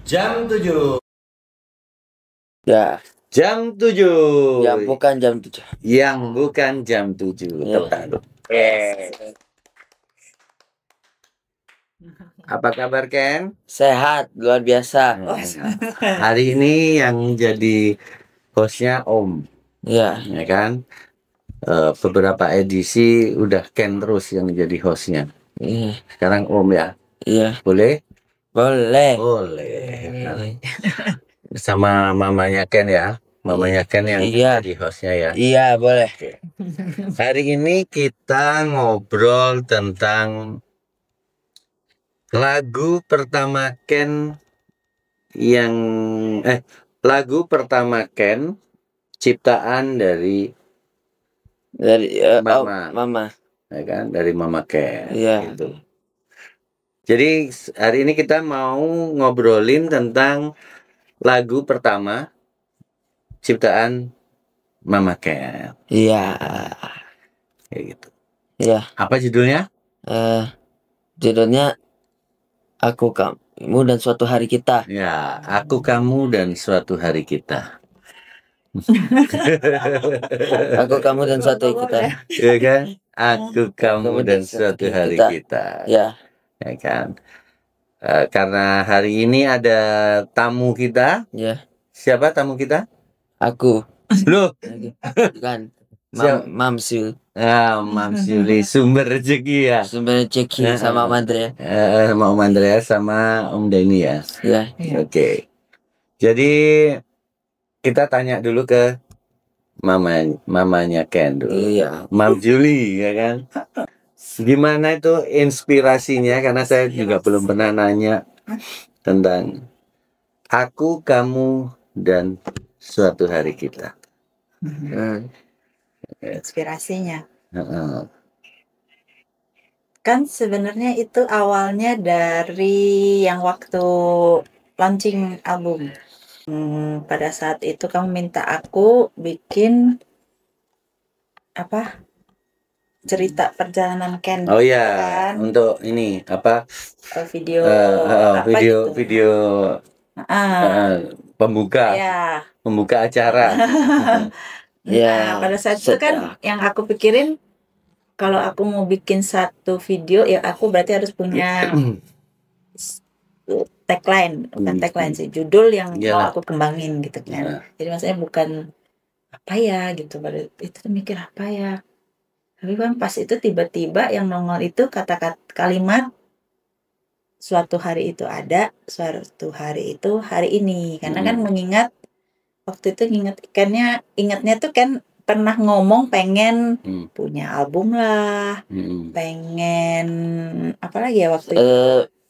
Jam 7. Ya. Jam 7. Yang bukan jam 7. Yang bukan jam 7. Tepat. Apa kabar, Ken? Sehat, luar biasa. Hari ini yang jadi hostnya Om. Ya. Ya kan? Beberapa edisi udah Ken terus yang jadi hostnya. Iya. Sekarang Om ya. Iya. Boleh? Boleh. Boleh. Sama mamanya Ken ya. Mamanya Ken yang jadi hostnya ya. Iya, boleh. Hari ini kita ngobrol tentang lagu pertama Ken yang lagu pertama Ken ciptaan dari Mama. Mama. Ya kan? Dari Mama Ken. Iya. Gitu. Jadi hari ini kita mau ngobrolin tentang lagu pertama ciptaan Mama Ken. Iya. Kayak gitu. Iya. Apa judulnya? Judulnya Aku Kamu dan Suatu Hari Kita. Ya, Aku Kamu dan Suatu Hari Kita. Aku Kamu dan Suatu Hari Kita. Ya kan? Aku Kamu dan Suatu Hari Kita. Ya. Ya kan? Karena hari ini ada tamu kita. Ya. Siapa tamu kita? Aku. Loh. Bukan. Mam Sul. Mam Suli, sumber rezeki ya. Sumber rezeki sama Om Andrea. Sama Om Andrea sama Om Denny ya. Ya. Oke. Jadi kita tanya dulu ke mamanya Ken dulu. Iya. Mam Juli ya kan. Gimana itu inspirasinya? Karena saya juga belum pernah nanya tentang Aku, Kamu, dan Suatu Hari Kita. Inspirasinya kan sebenarnya itu awalnya dari yang waktu launching album. Pada saat itu kamu minta aku bikin apa, cerita perjalanan Ken. Oh ya, kan? untuk ini apa, video video pembuka ya. Pembuka acara. Ya, pada saat itu kan yang aku pikirin, kalau aku mau bikin satu video ya aku berarti harus punya tagline, bukan tagline sih, judul yang mau aku kembangin gitu kan. Jadi maksudnya bukan apa ya gitu, pada itu mikir apa ya. Tapi kan pas itu tiba-tiba yang nongol itu kata-kata kalimat suatu hari itu ada, suatu hari itu hari ini. Karena kan mengingat waktu itu ingatnya tuh kan pernah ngomong pengen punya album lah, pengen apa lagi ya waktu itu?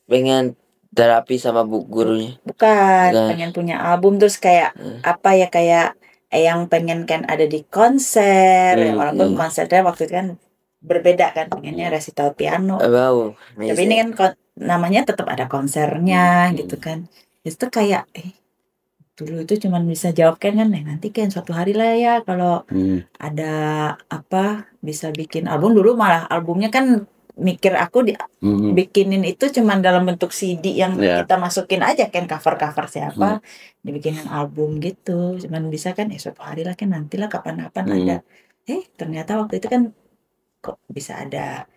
Pengen terapi sama bu gurunya. Bukan, pengen punya album terus kayak apa ya, kayak yang pengen kan ada di konser, walaupun konsernya waktu itu kan berbeda kan, pengennya resital piano. Tapi ini kan namanya tetap ada konsernya gitu kan. Itu kayak dulu itu cuman bisa jawab kan nanti kan suatu hari lah ya kalau ada apa bisa bikin album. Dulu malah albumnya kan mikir aku bikinin itu cuman dalam bentuk CD yang kita masukin aja kan cover siapa, dibikinin album gitu. Cuman bisa kan suatu hari lah kan, nantilah kapan-kapan ada. Ternyata waktu itu kan kok bisa ada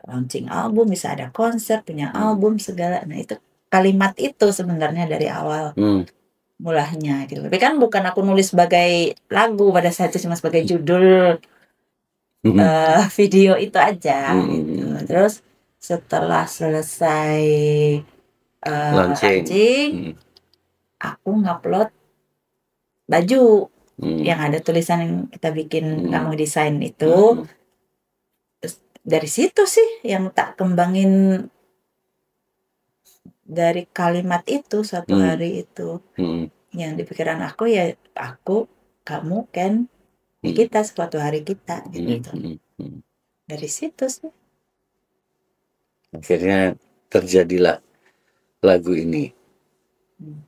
launching album, bisa ada konser, punya album segala. Nah itu kalimat itu sebenarnya dari awal mulanya gitu. Tapi kan bukan aku nulis sebagai lagu pada saat itu, cuma sebagai judul video itu aja gitu. Terus setelah selesai launching, aku ngupload baju yang ada tulisan yang kita bikin, kamu desain itu. Terus dari situ sih yang tak kembangin, dari kalimat itu suatu hari itu. Yang di pikiran aku ya aku, kamu, Ken, kita suatu hari kita gitu. Dari situ sih akhirnya terjadilah lagu ini.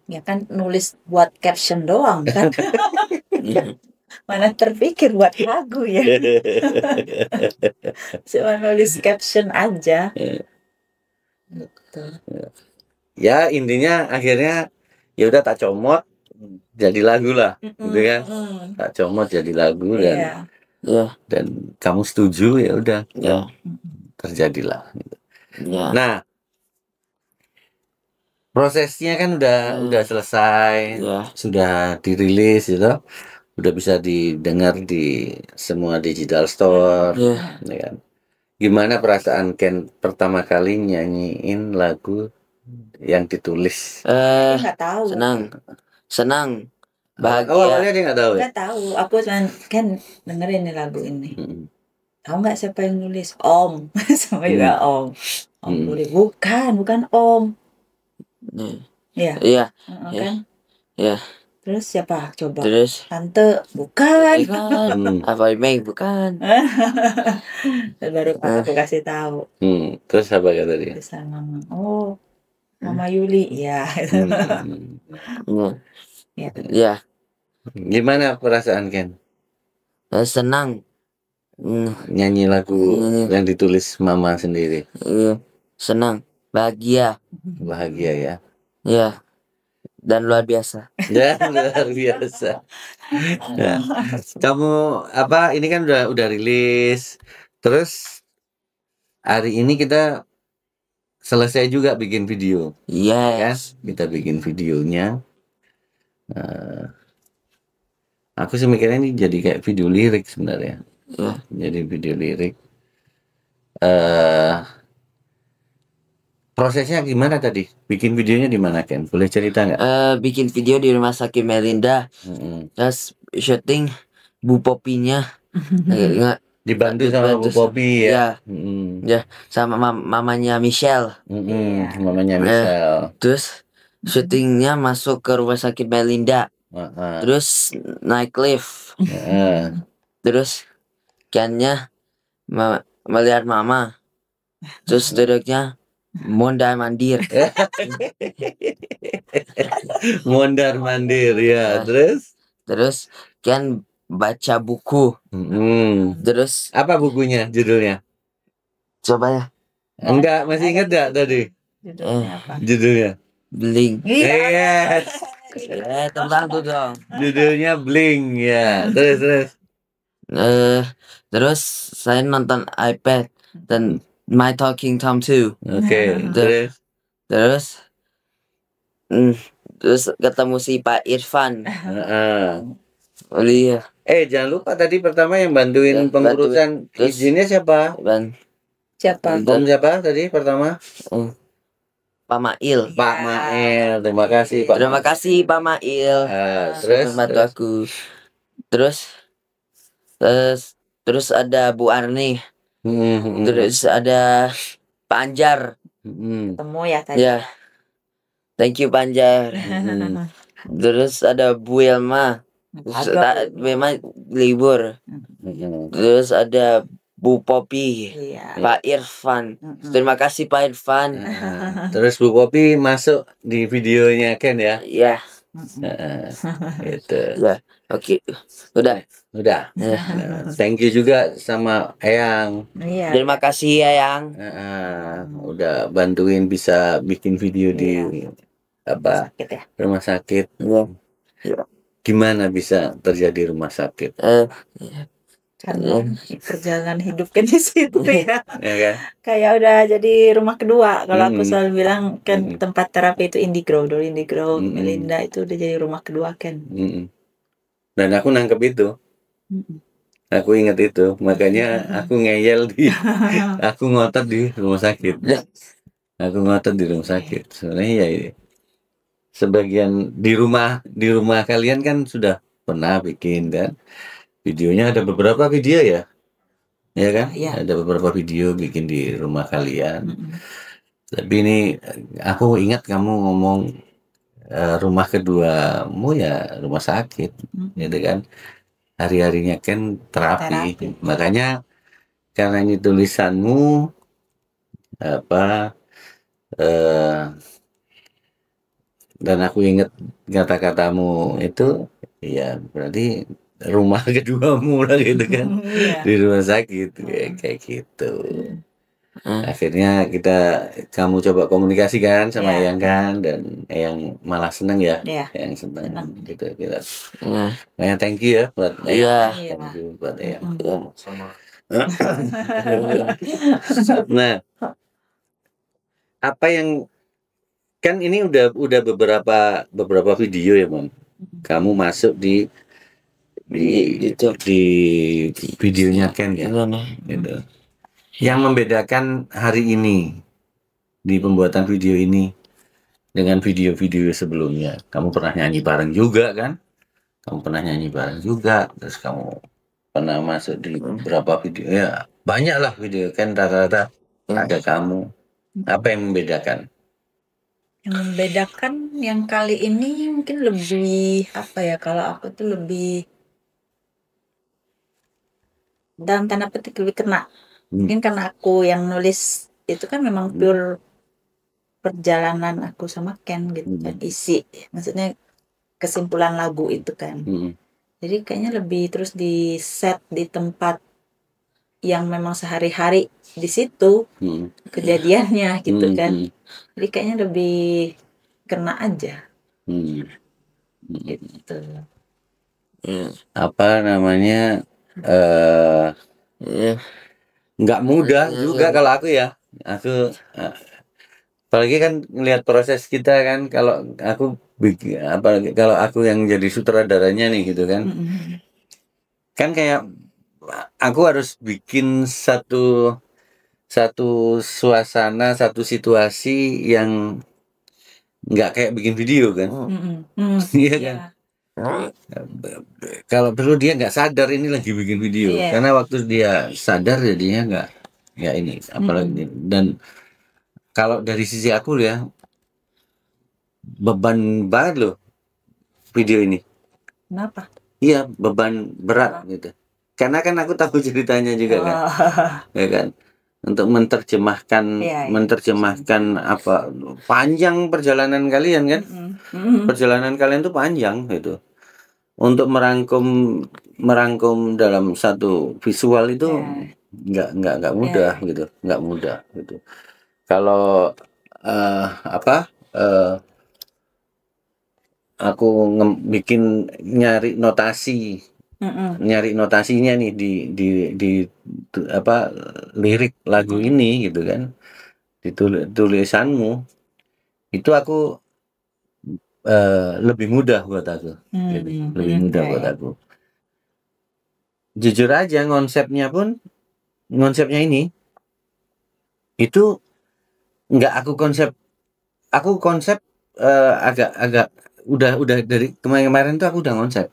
Ya kan nulis buat caption doang kan. Mana terpikir buat lagu ya. Cuma nulis caption aja gitu. ya intinya akhirnya ya udah tak comot jadi lagu lah, gitu kan? Tak comot jadi lagu dan Iya. dan kamu setuju ya udah Ya. terjadilah. Gitu. Ya. Nah, prosesnya kan udah selesai, sudah dirilis gitu, udah bisa didengar di semua digital store, ya kan? Gimana perasaan Ken pertama kali nyanyiin lagu yang ditulis? Nggak tahu. Senang, bahagia. Awalnya dia nggak tahu ya? Nggak tahu. Aku cuman kan dengerin nih lagu ini. Tahu nggak siapa yang nulis? Om. Sama juga Om. Om nulis. Bukan Om. Iya. Kan? Iya. Terus siapa? Coba. Terus Tante. Bukan. Apa Mei? Bukan. Dan baru aku kasih tahu. Terus apa kata dia? Bisa Mama. Oh, Mama Yuli. Iya. Ya. Gimana perasaan Ken? Senang. Nyanyi lagu yang ditulis Mama sendiri. Senang, bahagia. Bahagia ya. Ya. Dan luar biasa. Dan luar biasa. Nah, kamu apa? Ini kan udah rilis. Terus hari ini kita selesai juga bikin video. Yes. Kan? Kita bikin videonya. Aku sih mikirnya ini jadi kayak video lirik sebenarnya. Jadi video lirik. Prosesnya gimana tadi? Bikin videonya di mana Ken? Boleh cerita nggak? Bikin video di rumah sakit Melinda. Terus syuting Bu Popinya. Dibantu sama Bu Popi ya. Ya, sama mamanya Michelle. Mamanya Michelle. Terus syutingnya masuk ke rumah sakit Melinda. Terus naik lift. Terus Kennya melihat Mama. Terus duduknya mondar mandir. Mondar mandir ya. Terus Ken baca buku. Terus apa bukunya judulnya? Coba ya. Enggak, masih ingat gak tadi? Judulnya apa? Judulnya Bling. Yes. Tentang tuh dong. Judulnya Bling ya. Terus saya nonton iPad dan My Talking Tom 2. Terus ketemu si Pak Irfan. Iya. Jangan lupa tadi pertama yang bantuin pengurusan izinnya siapa? Siapa? Om siapa tadi pertama? Pak Mail. Pak Mail, terima kasih Pak. Terima kasih Pak Mail. Terus bantu aku. Terus ada Bu Arni. Terus ada Pak Anjar. Temu ya tadi. Ya. Thank you Pak Anjar. Terus ada Bu Elma. Memang libur. Terus ada Bu Popi, Pak Irfan. Terima kasih Pak Irfan. Terus Bu Popi masuk di videonya Ken ya? Iya. Itu. Ya, oke. Udah. Thank you juga sama Eyang. Terima kasih Eyang. Udah bantuin bisa bikin video di rumah sakit. Gimana bisa terjadi rumah sakit? Karena perjalanan hidup kan di situ ya. Kan? Kayak udah jadi rumah kedua. Kalau aku selalu bilang kan tempat terapi itu Indigrow, Melinda itu udah jadi rumah kedua kan. Dan aku nangkep itu. Aku ingat itu, makanya aku ngeyel aku ngotot di rumah sakit. Sebenarnya ya sebagian di rumah kalian kan sudah pernah bikin kan videonya, ada beberapa video ya kan? Ada beberapa video bikin di rumah kalian. Tapi ini aku ingat kamu ngomong rumah keduamu ya rumah sakit, gitu kan? Hari-harinya kan terapi. Makanya karena ini tulisanmu dan aku ingat kata-katamu itu, ya berarti rumah keduamu lah gitu kan. Di rumah sakit kayak gitu. Akhirnya kamu coba komunikasikan sama Iya. Eyang kan, dan Eyang malah seneng ya. Iya. Eyang seneng Seneng. gitu. Nah, thank you ya buat Eyang. Iya. Thank you buat Eyang. Sama. Nah, apa yang kan ini udah beberapa video ya, Mon. Kamu masuk di YouTube. di videonya Ken ya. Gitu. Yang membedakan hari ini di pembuatan video ini dengan video-video sebelumnya, kamu pernah nyanyi bareng juga kan? Terus kamu pernah masuk di beberapa video ya, banyak lah video kan, rata-rata ada kamu. Apa yang membedakan? Yang membedakan yang kali ini mungkin lebih apa ya, kalau aku tuh lebih dalam tanda petik lebih kena. Mungkin karena aku yang nulis itu kan memang pure perjalanan aku sama Ken gitu kan, isi maksudnya kesimpulan lagu itu kan. Jadi kayaknya lebih terus di set di tempat yang memang sehari-hari di situ kejadiannya gitu kan. Jadi kayaknya lebih kena aja. Gitu. Apa namanya? Nggak mudah juga kalau aku ya. Apalagi kan ngelihat proses kita kan, kalau aku apalagi kalau aku yang jadi sutradaranya nih gitu kan. Kan kayak aku harus bikin satu suasana, satu situasi yang nggak kayak bikin video kan. Iya kan. Kalau perlu dia nggak sadar ini lagi bikin video, karena waktu dia sadar jadinya nggak ini, apalagi. Dan kalau dari sisi aku ya, beban banget loh video ini. Kenapa? Iya, beban berat gitu. Karena kan aku tahu ceritanya juga kan, ya kan. Untuk menerjemahkan apa, panjang perjalanan kalian kan. Perjalanan kalian tuh panjang gitu. Untuk merangkum dalam satu visual itu nggak mudah gitu, nggak mudah gitu. Kalau aku bikin nyari notasinya nih di apa, lirik lagu ini gitu kan, di tulisanmu itu aku lebih mudah buat aku, gitu. Lebih mudah buat aku. Jujur aja, konsepnya ini itu nggak aku konsep agak udah dari kemarin tuh aku udah konsep,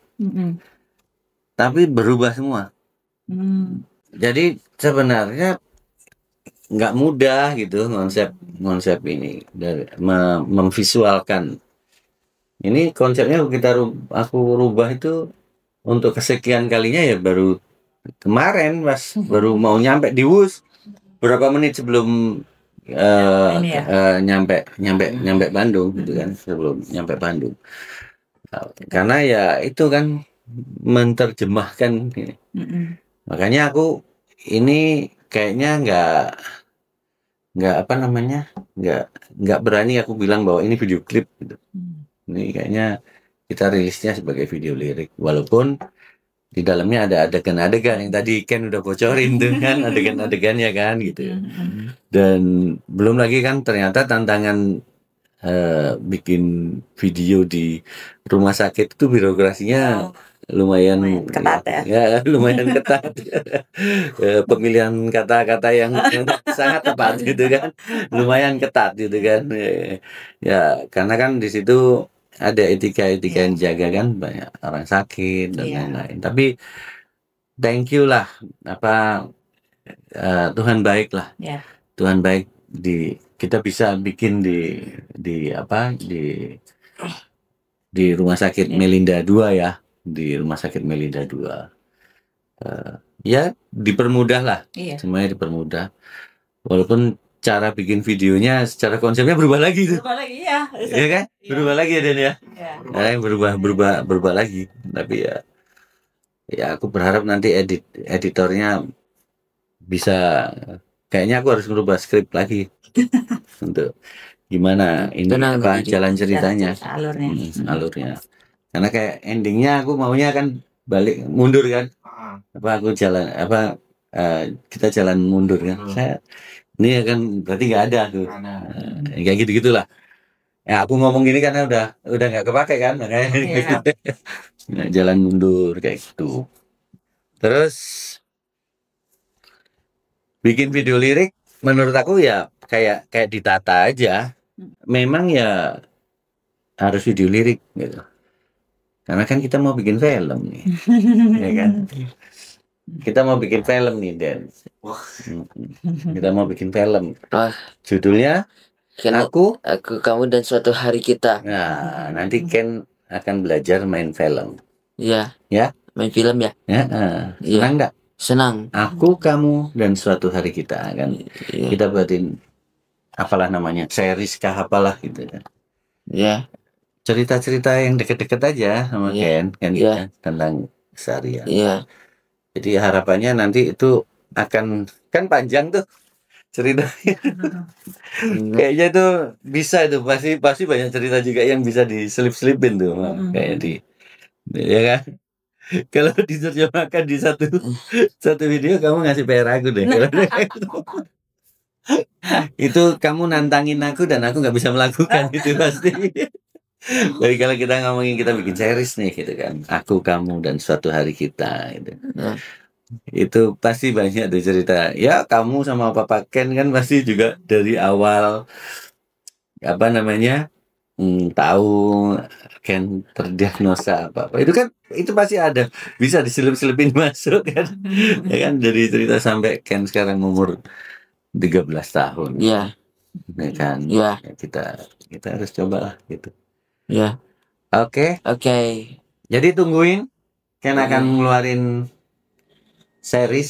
tapi berubah semua. Jadi sebenarnya nggak mudah gitu konsep ini dari memvisualkan. Ini konsepnya aku rubah itu untuk kesekian kalinya ya, baru kemarin pas baru mau nyampe di WUS, berapa menit sebelum nyampe Bandung gitu kan, sebelum nyampe Bandung. Karena ya itu kan menerjemahkan ini. Makanya aku ini kayaknya nggak berani aku bilang bahwa ini video klip gitu. Ini kayaknya kita rilisnya sebagai video lirik, walaupun di dalamnya ada adegan-adegan yang tadi Ken udah bocorin tuh kan, adegan-adegannya kan gitu. Dan belum lagi kan ternyata tantangan bikin video di rumah sakit itu birokrasinya lumayan ketat ya. Lumayan ketat. Pemilihan kata-kata yang sangat tepat gitu kan, lumayan ketat gitu kan. Ya karena kan di situ ada etika yang jaga kan, banyak orang sakit dan lain-lain. Tapi thank you lah, Tuhan baik lah. Tuhan baik, kita bisa bikin di rumah sakit Melinda 2 ya, di rumah sakit Melinda 2. Ya dipermudah lah, semuanya dipermudah. Walaupun cara bikin videonya secara konsepnya berubah lagi tuh. Iya kan? Berubah lagi ya Den ya. Berubah lagi. Tapi ya aku berharap nanti editornya bisa kayaknya aku harus merubah skrip lagi untuk gimana ini Tenang, apa Didi. jalan ceritanya, alurnya. alurnya. Karena kayak endingnya aku maunya kan balik mundur kan, apa aku jalan apa kita jalan mundur kan. Saya ini kan berarti nggak ada tuh, kayak gitu gitulah. Ya aku ngomong gini karena udah nggak kepake kan, makanya Iya. Nah, jalan mundur kayak gitu. Terus bikin video lirik menurut aku ya kayak ditata aja. Memang ya harus video lirik gitu. Karena kan kita mau bikin film nih, ya kan? Kita mau bikin film nih, Den. Kita mau bikin film. Wah. Judulnya Karena Aku. Kamu dan Suatu Hari Kita. Nah, nanti Ken akan belajar main film. Iya. Ya? Main film ya? Ya, senang nggak? Senang. Aku, kamu, dan Suatu Hari Kita kan. Iya. Kita buatin apalah namanya, series kah apalah gitu kan. Iya. Cerita-cerita yang deket-deket aja sama Iya. Ken Iya. ya, tentang keseharian. Iya. Jadi harapannya nanti itu akan kan panjang tuh ceritanya. Kayaknya tuh bisa itu pasti banyak cerita juga yang bisa diselip-selipin tuh, kayak ya kan. Kalau diterjemahkan di satu video kamu ngasih PR aku deh. Kalau itu kamu nantangin aku dan aku nggak bisa melakukan itu pasti. Jadi kalau kita ngomongin kita bikin series nih gitu kan, Aku, Kamu, dan Suatu Hari Kita gitu. Itu pasti banyak tuh cerita. Ya kamu sama Papa Ken kan pasti juga dari awal apa namanya tahu Ken terdiagnosa apa itu kan itu pasti ada bisa diselip-selipin masuk kan. Ya kan dari cerita sampai Ken sekarang umur 13 tahun. Iya. Ya kan. Iya. Ya, kita harus cobalah gitu. Iya. Oke. Jadi tungguin Ken akan ngeluarin series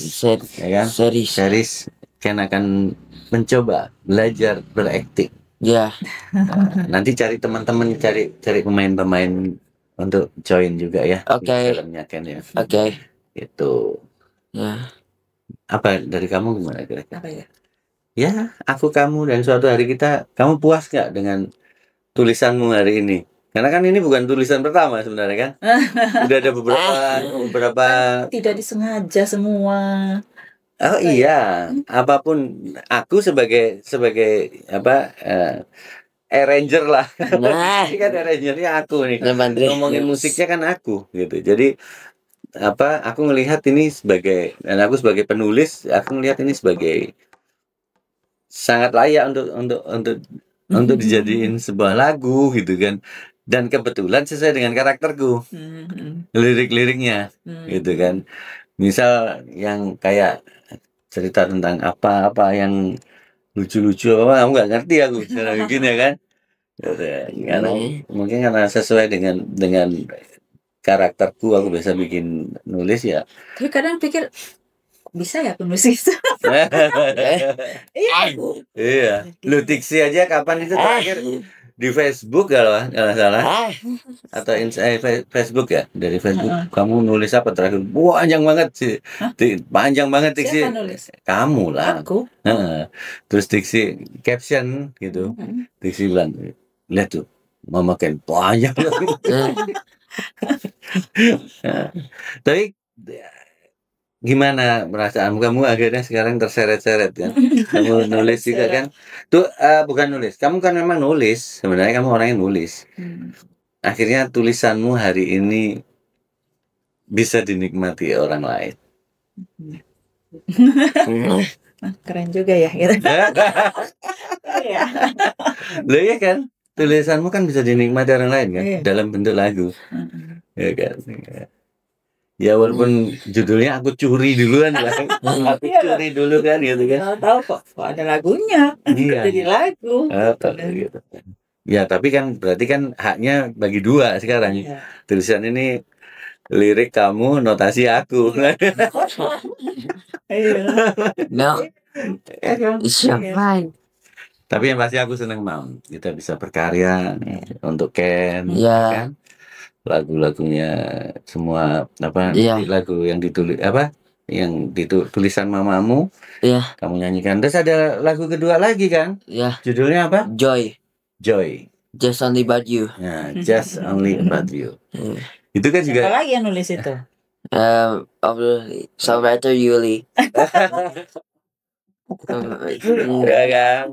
ya kan? Series Ken akan mencoba belajar berakting. Ya. Nanti cari teman-teman, cari pemain-pemain untuk join juga ya. Oke. Filmnya Ken ya. Oke. Itu. Ya. Apa dari kamu gimana kira-kira? Apa ya? Ya, Aku, Kamu, dan Suatu Hari Kita. Kamu puas nggak dengan tulisanmu hari ini? Karena kan ini bukan tulisan pertama sebenarnya kan. Udah ada beberapa. Tidak disengaja semua. Oh iya, apapun aku sebagai apa arranger lah. Ini kan arrangernya aku nih. Ngomongin musiknya kan aku gitu. Jadi apa aku ngelihat ini sebagai dan aku sebagai penulis, aku ngelihat ini sebagai sangat layak untuk dijadiin sebuah lagu gitu kan. Dan kebetulan sesuai dengan karakterku. Lirik-liriknya gitu kan. Misal yang kayak cerita tentang apa yang lucu-lucu apa aku nggak ngerti aku cara bikin ya kan. Karena mungkin karena sesuai dengan karakterku aku bisa bikin nulis ya. Tapi kadang pikir bisa ya penulis itu. Iya. Lu Tiksi aja kapan itu terakhir di Facebook kalau nggak salah atau Facebook ya, dari Facebook kamu nulis apa terakhir? Wah, panjang banget sih, panjang banget Tiksi. Kamu lah. Aku. Terus Tiksi caption gitu, Tiksi bilang lihat tuh Mama Ken panjang. Tapi gimana perasaan kamu akhirnya sekarang terseret-seret kan? Kamu nulis juga kan? Tuh bukan nulis. Kamu kan memang nulis. Sebenarnya kamu orang yang nulis. Akhirnya tulisanmu hari ini bisa dinikmati orang lain. Keren juga ya gitu. Loh ya kan? Tulisanmu kan bisa dinikmati orang lain kan? Dalam bentuk lagu. Ya kan? Ya walaupun judulnya Aku Curi duluan lah. Aku curi dulu kan gitu kan. Tahu kok ada lagunya. Jadi lagu. Gitu. Ya tapi kan berarti kan haknya bagi dua sekarang. Tulisan ini lirik kamu, notasi aku. No. Tapi yang pasti aku seneng mau kita bisa berkarya untuk Ken, kan? Lagu-lagunya semua apa lagu yang ditulis apa yang tulisan mamamu. Iya. Kamu nyanyikan. Terus ada lagu kedua lagi kan? Iya. Judulnya apa? Joy. Joy. Just Only About You. Nah, Just Only About You. Itu kan juga. Siapa lagi yang nulis itu? Songwriter Yuli. Ya kan?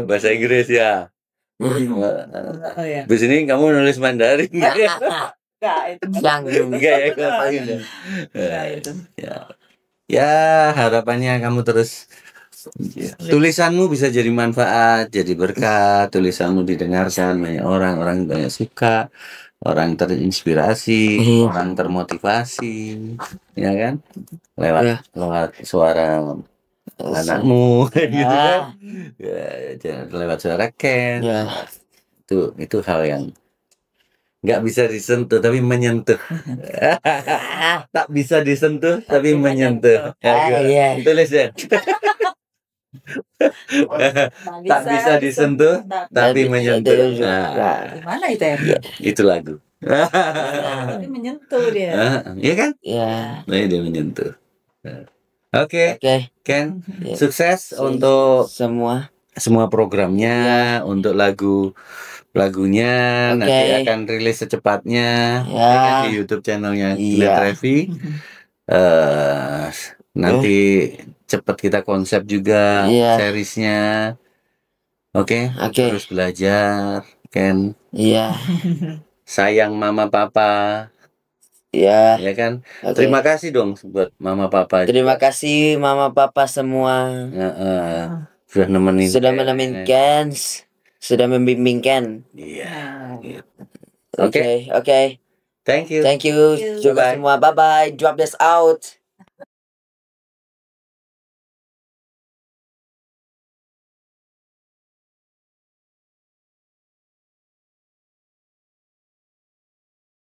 Bahasa Inggris ya. Oh ya. Di sini kamu nulis Mandarin. Enggak itu. Enggak ya, Itu. Ya, harapannya kamu terus tulisanmu bisa jadi manfaat, jadi berkat, tulisanmu didengarkan banyak orang banyak suka, orang terinspirasi, orang termotivasi, ya kan? Lewat suara anakmu, gitu kan? Ya, lewat suara Ken. Itu hal yang nggak bisa disentuh tapi menyentuh. Tak bisa disentuh tapi menyentuh. Tulis ya. Tak bisa disentuh tapi menyentuh. Gimana itu ya? Itu lagu. Tapi menyentuh dia. Iya kan? Iya. Nah, dia menyentuh. Oke. Ken, Ya. sukses untuk semua programnya, untuk lagunya nanti akan rilis secepatnya ya. Di YouTube channelnya Glenn Trevi. Nanti cepat kita konsep juga seriesnya. Oke. Terus belajar, Ken. Iya. Sayang mama papa. Ya kan? Terima kasih dong buat mama papa. Terima kasih mama papa semua. Sudah menemenin Ken, sudah membimbing Ken. Iya. Oke. Thank you. Juga semua. Bye bye. Drop this out.